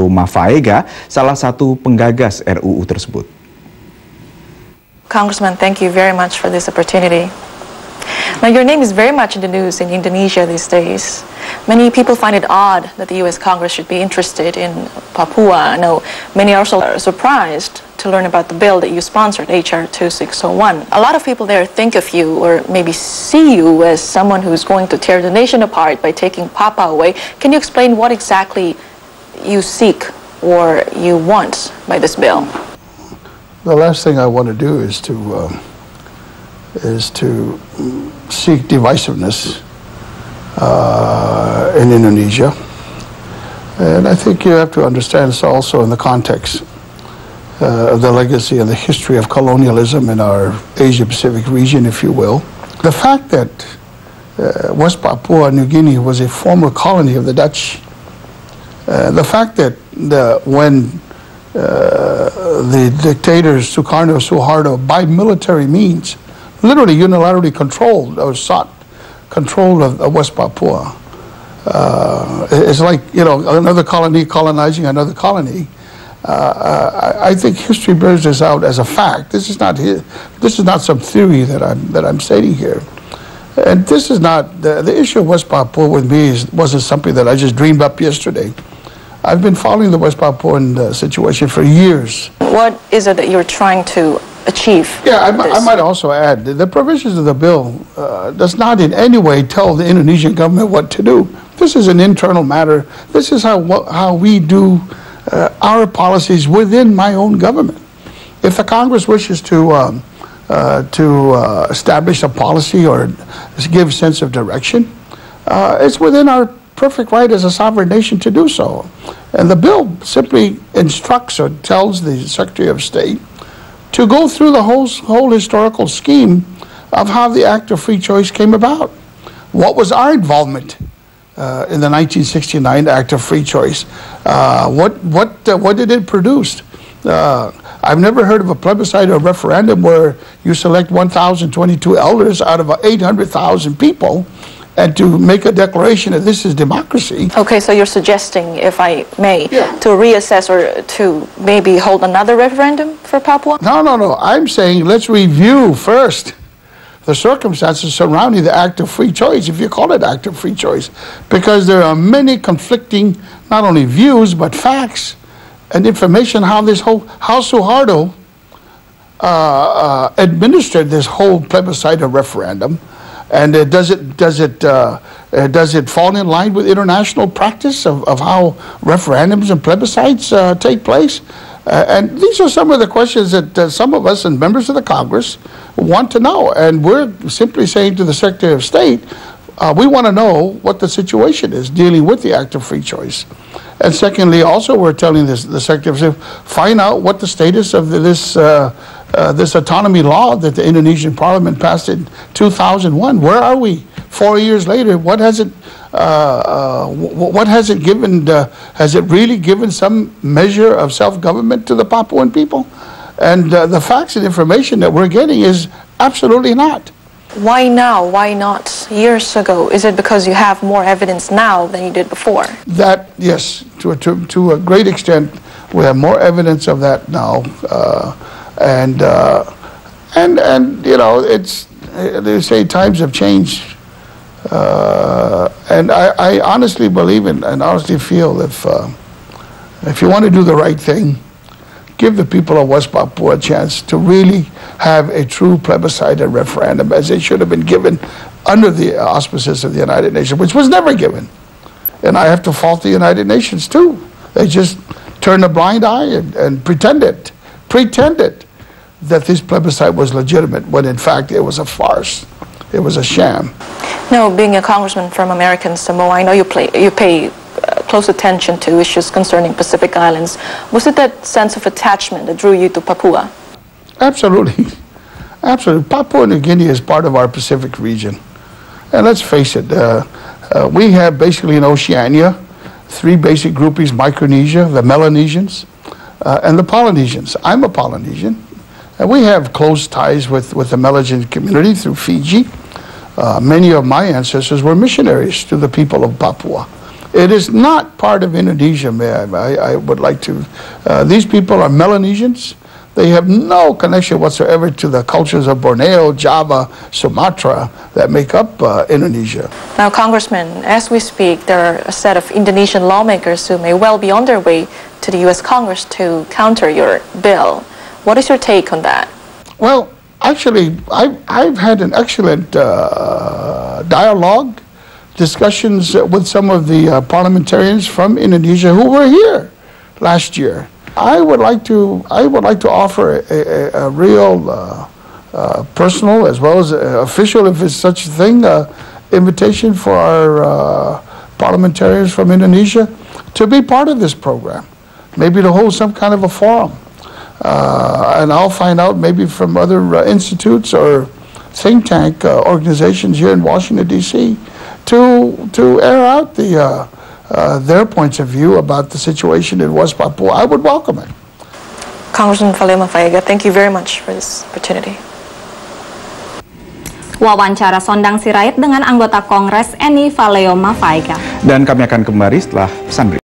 Faleomavaega, salah satu penggagas RUU tersebut. Congressman, thank you very much for this opportunity. Now, your name is very much in the news in Indonesia these days. Many people find it odd that the U.S. Congress should be interested in Papua. I know many are also surprised to learn about the bill that you sponsored, H.R. 2601. A lot of people there think of you, or maybe see you, as someone who's going to tear the nation apart by taking Papua away. Can you explain what exactly you seek or you want by this bill? The last thing I want to do is to seek divisiveness in Indonesia. And I think you have to understand this also in the context of the legacy and the history of colonialism in our Asia-Pacific region, if you will. The fact that West Papua New Guinea was a former colony of the Dutch, the fact that when the dictators Sukarno, by military means, literally unilaterally controlled or sought control of West Papua. It's like, you know, another colony colonizing another colony. I think history bears this out as a fact. This is not some theory that I'm stating here. And this is not the issue of West Papua with me wasn't something that I just dreamed up yesterday. I've been following the West Papuan situation for years. What is it that you're trying to achieve? Yeah, I might also add that the provisions of the bill does not in any way tell the Indonesian government what to do. This is an internal matter. This is how we do our policies within my own government. If the Congress wishes to establish a policy or give sense of direction, it's within our perfect right as a sovereign nation to do so. And the bill simply instructs or tells the Secretary of State to go through the whole historical scheme of how the Act of Free Choice came about. What was our involvement in the 1969 Act of Free Choice? What did it produce? I've never heard of a plebiscite or referendum where you select 1,022 elders out of 800,000 people and to make a declaration that this is democracy. Okay, so you're suggesting, if I may, yeah, to reassess or to maybe hold another referendum for Papua? No. I'm saying let's review first the circumstances surrounding the Act of Free Choice, if you call it Act of Free Choice, because there are many conflicting, not only views, but facts and information how Suharto administered this whole plebiscite or referendum. And does it fall in line with international practice of how referendums and plebiscites take place? And these are some of the questions that some of us and members of the Congress want to know. And we're simply saying to the Secretary of State, we want to know what the situation is dealing with the Act of Free Choice. And secondly, also we're telling the Secretary of State, find out what the status of this autonomy law that the Indonesian Parliament passed in 2001. Where are we? 4 years later, what has it given? Has it really given some measure of self-government to the Papuan people? And the facts and information that we're getting is absolutely not. Why now? Why not years ago? Is it because you have more evidence now than you did before? That, yes, to a great extent, we have more evidence of that now. And you know, they say times have changed. And I honestly believe and honestly feel if you want to do the right thing, give the people of West Papua a chance to really have a true plebiscite and referendum as they should have been given under the auspices of the United Nations, which was never given. And I have to fault the United Nations too. They just turned a blind eye and pretended that this plebiscite was legitimate, when in fact it was a farce. It was a sham. No, being a congressman from American Samoa, I know you pay close attention to issues concerning Pacific Islands. Was it that sense of attachment that drew you to Papua? Absolutely. Absolutely. Papua New Guinea is part of our Pacific region. And let's face it, we have basically in Oceania 3 basic groupies: Micronesia, the Melanesians, and the Polynesians. I'm a Polynesian. And we have close ties with the Melanesian community through Fiji. Many of my ancestors were missionaries to the people of Papua. It is not part of Indonesia, I would like to. These people are Melanesians. They have no connection whatsoever to the cultures of Borneo, Java, Sumatra that make up Indonesia. Now, Congressman, as we speak, there are a set of Indonesian lawmakers who may well be on their way to the U.S. Congress to counter your bill. What is your take on that? Well, actually, I've had an excellent dialogue, discussions with some of the parliamentarians from Indonesia who were here last year. I would like to offer a real personal as well as official, if it's such a thing, invitation for our parliamentarians from Indonesia to be part of this program, maybe to hold some kind of a forum. And I'll find out maybe from other institutes or think tank organizations here in Washington, D.C. to air out their points of view about the situation in West Papua. I would welcome it. Congressman Faleomavaega, thank you very much for this opportunity. Wawancara Sondang Sirait dengan anggota Kongres Eni Faleomavaega. Dan kami akan kembali setelah pesan berikut.